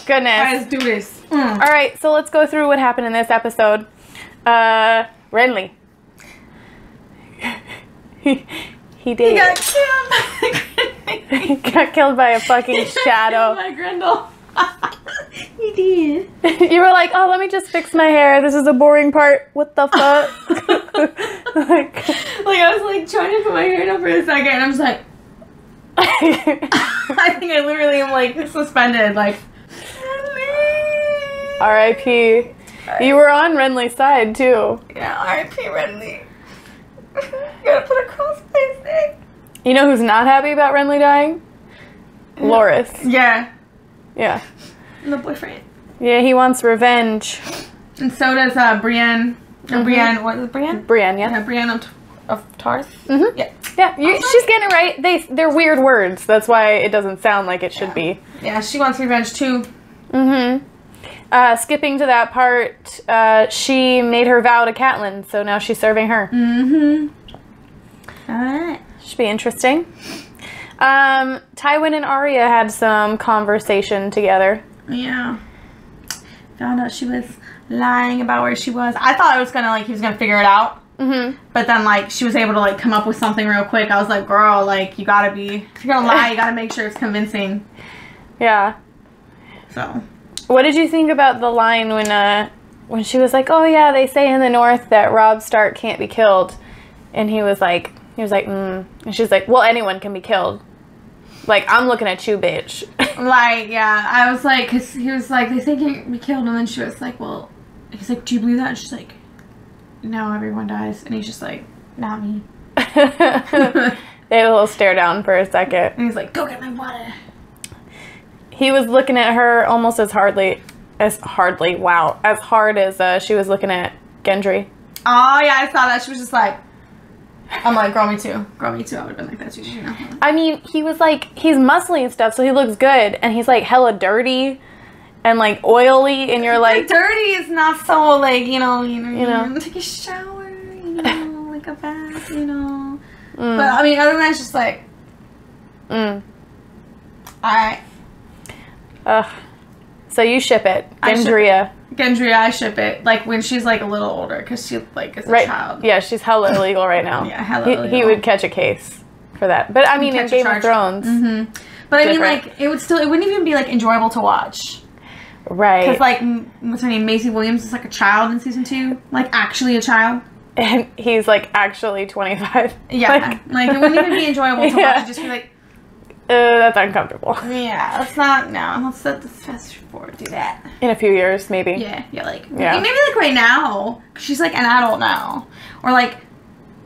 goodness. All right, let's do this. All right, so let's go through what happened in this episode. Renly. He did. He got killed. He got killed by a fucking shadow. By Grendel. He did. You were like, oh, let me just fix my hair. This is a boring part. What the fuck? like I was like trying to put my hair down for a second, and I'm just like, I think I literally am like suspended, like. R.I.P. You were on Renly's side too. Yeah, R.I.P. Renly. Gotta put a crossface thing. You know who's not happy about Renly dying? Loris. Yeah. Yeah. And the boyfriend. Yeah, he wants revenge. And so does Brienne. Brienne, what is it, Brienne? Brienne, yeah. Yeah, Brienne of Tarth. Mm-hmm. Yeah. Yeah, she's getting it right. They're weird words. That's why it doesn't sound like it should be. Yeah, she wants revenge too. Mm-hmm. Skipping to that part, she made her vow to Catelyn, so now she's serving her. Mm-hmm. Alright. Should be interesting. Tywin and Arya had some conversation together. Yeah. Found out she was lying about where she was. I thought it was gonna, like, he was gonna figure it out. Mm-hmm. But then, like, she was able to, like, come up with something real quick. I was like, girl, like, you gotta be, if you're gonna lie, you gotta make sure it's convincing. Yeah. So. What did you think about the line when she was like, oh yeah, they say in the North that Robb Stark can't be killed. And he was like, And she's like, well, anyone can be killed. Like, I'm looking at you, bitch. Like, yeah, I was like, because he was like, they say he can't be killed. And then she was like, well, he's like, do you believe that? And she's like, no, everyone dies. And he's just like, not me. They had a little stare down for a second. And he's like, go get my water. He was looking at her almost as hard as she was looking at Gendry. Oh, yeah, I saw that. She was just like, I'm like, girl, me too. Girl, me too. I would have been like that too, you know? I mean, he was like, he's muscly and stuff, so he looks good. And he's like hella dirty and like oily. And you're like, dirty is not so like, you know, take a shower, like a bath, But I mean, other than that, it's just like, alright. Ugh. So you ship it. Gendria, I ship it. Like, when she's, like, a little older, because she, like, is a child. Yeah, she's hella illegal right now. Yeah, hella illegal. He would catch a case for that. But, I mean, in Game of Thrones. Mm-hmm. But, I mean, like, it wouldn't even be, like, enjoyable to watch. Right. Because, like, what's her name? Maisie Williams is, like, a child in season 2. Like, actually a child. And he's, like, actually 25. Yeah. Like, it wouldn't even be enjoyable to watch. It'd just be, like, that's uncomfortable. Yeah, let's fast forward, do that. In a few years, maybe. Yeah, maybe like right now, 'cause she's like an adult now. Or like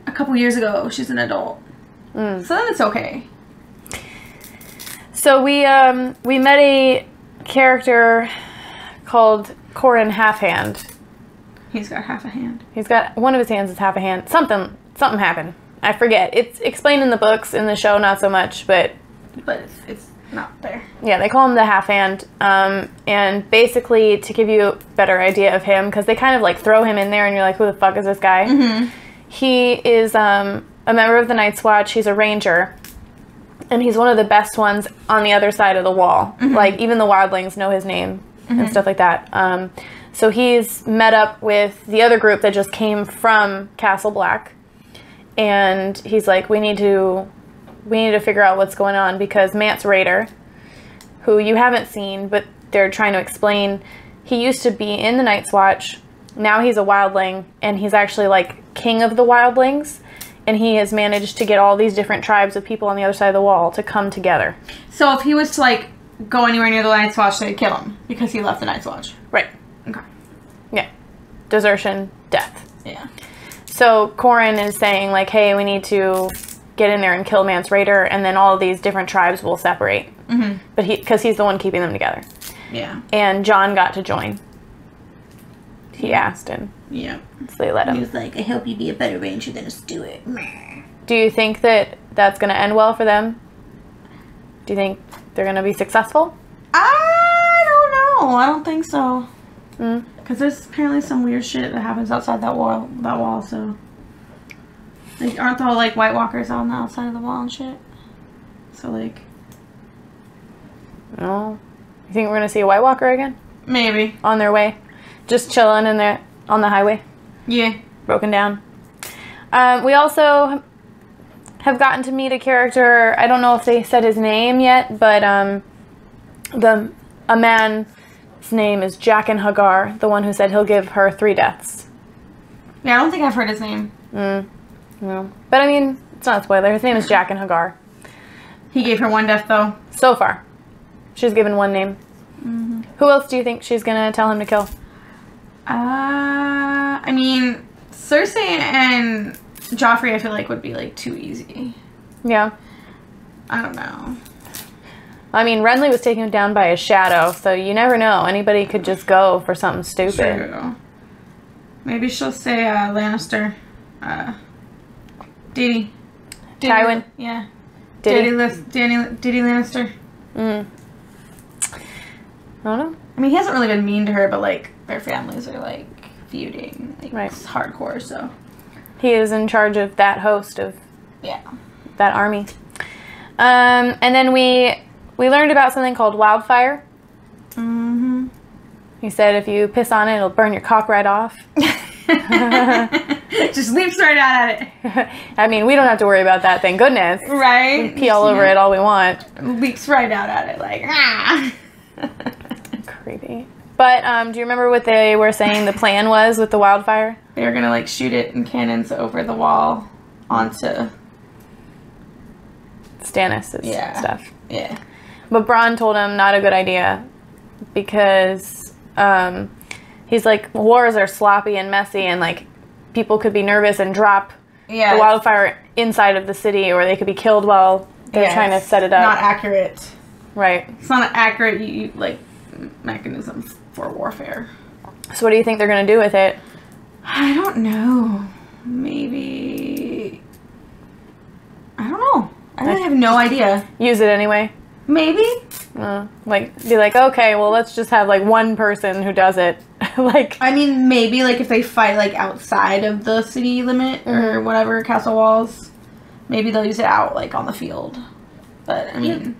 a couple years ago, she's an adult. So then it's okay. So we met a character called Qhorin Halfhand. He's got half a hand. He's got, one of his hands is half a hand. Something happened. I forget. It's explained in the books, in the show, not so much, but it's not there. Yeah, they call him the Half Hand. And basically, to give you a better idea of him, because they kind of like throw him in there and you're like, who the fuck is this guy? Mm-hmm. He is a member of the Night's Watch. He's a ranger. And he's one of the best ones on the other side of the wall. Mm-hmm. Like, even the wildlings know his name and stuff like that. So he's met up with the other group that just came from Castle Black. And he's like, we need to figure out what's going on, because Mance Rayder, who you haven't seen, but they're trying to explain, he used to be in the Night's Watch. Now he's a wildling, and he's actually like king of the wildlings. And he has managed to get all these different tribes of people on the other side of the wall to come together. So if he was to like go anywhere near the Night's Watch, they'd kill him because he left the Night's Watch. Right. Okay. Yeah. Desertion, death. Yeah. So Qhorin is saying, like, hey, we need to get in there and kill Mance Rayder, and then all of these different tribes will separate. Mm-hmm. But because he's the one keeping them together. Yeah. And Jon got to join. He asked, and so they let him. He was like, I hope you be a better ranger than a steward. Do you think that that's going to end well for them? Do you think they're going to be successful? I don't know. I don't think so. Because there's apparently some weird shit that happens outside that wall, so. Like, aren't there, like, White Walkers on the outside of the wall and shit? So, like. No. You think we're gonna see a White Walker again? Maybe. On their way? Just chilling in there on the highway? Yeah. Broken down. We also have gotten to meet a character. I don't know if they said his name yet, but a man's name is Jaqen H'ghar, the one who said he'll give her 3 deaths. Yeah, I don't think I've heard his name. No. But I mean, it's not a spoiler. His name is Jaqen H'ghar. He gave her 1 death, though. So far. She's given 1 name. Mm-hmm. Who else do you think she's going to tell him to kill? I mean, Cersei and Joffrey, I feel like, would be, like, too easy. Yeah. I don't know. I mean, Renly was taken down by a shadow, so you never know. Anybody could just go for something stupid. True. Maybe she'll say Lannister. Diddy. Tywin? Yeah. Diddy Lannister. I don't know. I mean, he hasn't really been mean to her, but, like, their families are, like, feuding. Like, right. It's hardcore, so. He is in charge of that host of that army. And then we learned about something called wildfire. Mm-hmm. He said if you piss on it, it'll burn your cock right off. Just leaps right out at it. I mean, we don't have to worry about that, thank goodness. Right? We can pee all over it all we want. Leaps right out at it, like, ah. Creepy. But do you remember what they were saying the plan was with the wildfire? They were gonna, like, shoot it in cannons over the wall onto Stannis' stuff. Yeah. But Bronn told him not a good idea because he's like, wars are sloppy and messy and, like, people could be nervous and drop the wildfire inside of the city, or they could be killed while they're trying to set it up. Not accurate. Right. It's not an accurate, like, mechanism for warfare. So what do you think they're going to do with it? I don't know. Maybe... I don't know. I really have no idea. Use it anyway? Maybe. Like, be like, okay, well, let's just have, like, one person who does it. Like... I mean, maybe, like, if they fight, like, outside of the city limit or whatever, castle walls, maybe they'll use it out, like, on the field. But, I mean,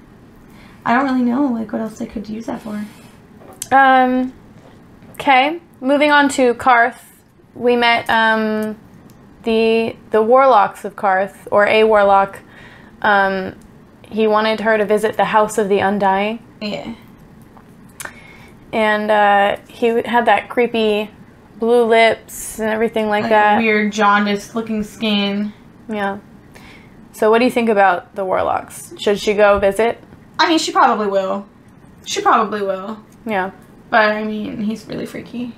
I don't really know, like, what else they could use that for. Okay. Moving on to Karth. We met, the warlocks of Karth, or a warlock. He wanted her to visit the House of the Undying. Yeah. And he had that creepy blue lips and everything like that. Weird jaundiced looking skin. Yeah. So what do you think about the warlocks? Should she go visit? I mean, she probably will. She probably will. Yeah. But, I mean, he's really freaky.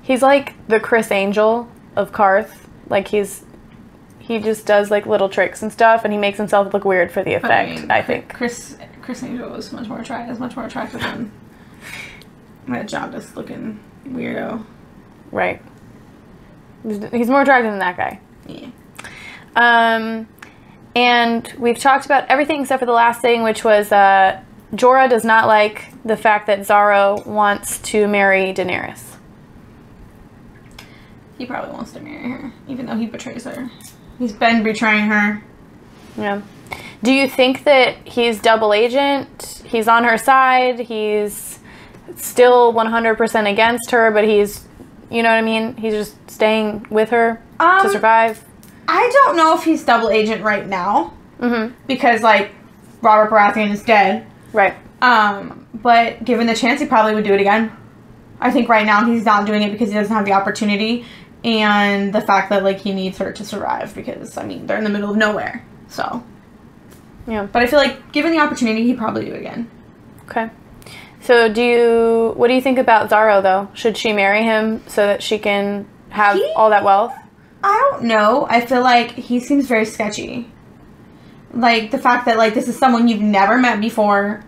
He's like the Chris Angel of Karth. Like, he just does, like, little tricks and stuff, and he makes himself look weird for the effect, I think. Chris Angel is much more attractive than that jaundiced looking weirdo. Right. He's more attractive than that guy. Yeah. And we've talked about everything except for the last thing, which was Jorah does not like the fact that Xaro wants to marry Daenerys. He probably wants to marry her, even though he betrays her. He's been betraying her. Yeah. Do you think that he's double agent? He's on her side. He's still 100% against her, but he's, you know what I mean? He's just staying with her to survive. I don't know if he's double agent right now. Mm-hmm. Because, like, Robert Baratheon is dead. Right. But given the chance, he probably would do it again. I think right now he's not doing it because he doesn't have the opportunity. And the fact that, like, he needs her to survive because, I mean, they're in the middle of nowhere. So. Yeah. But I feel like, given the opportunity, he'd probably do it again. Okay. So what do you think about Xaro, though? Should she marry him so that she can have all that wealth? I don't know. I feel like he seems very sketchy. Like, the fact that, like, this is someone you've never met before.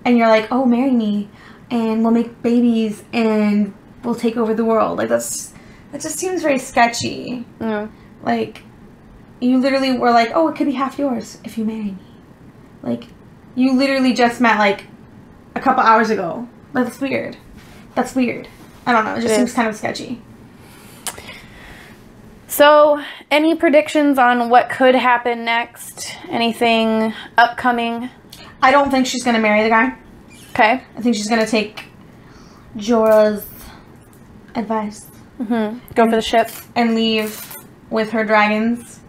And you're like, oh, marry me. And we'll make babies. And we'll take over the world. Like, that just seems very sketchy. Mm. Like, you literally were like, oh, it could be half yours if you marry me. Like, you literally just met, like, a couple hours ago. That's weird. That's weird. I don't know. It just seems kind of sketchy. So, any predictions on what could happen next? Anything upcoming? I don't think she's going to marry the guy. Okay. I think she's gonna take Jorah's advice. Go for the ship. And leave with her dragons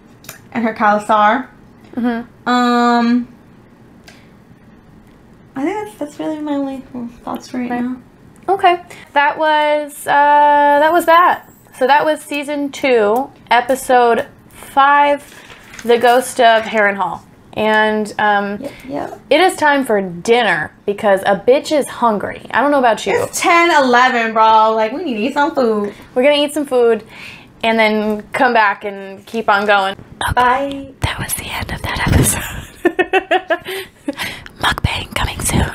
and her Khalasar. I think that's really my only thoughts right now. Okay. That was that. So that was season 2, episode 5, The Ghost of Harrenhal. And it is time for dinner because a bitch is hungry. I don't know about you. It's 10:11, bro. Like, we need to eat some food. We're gonna eat some food and then come back and keep on going. Okay. Bye. That was the end of that episode. Mukbang coming soon.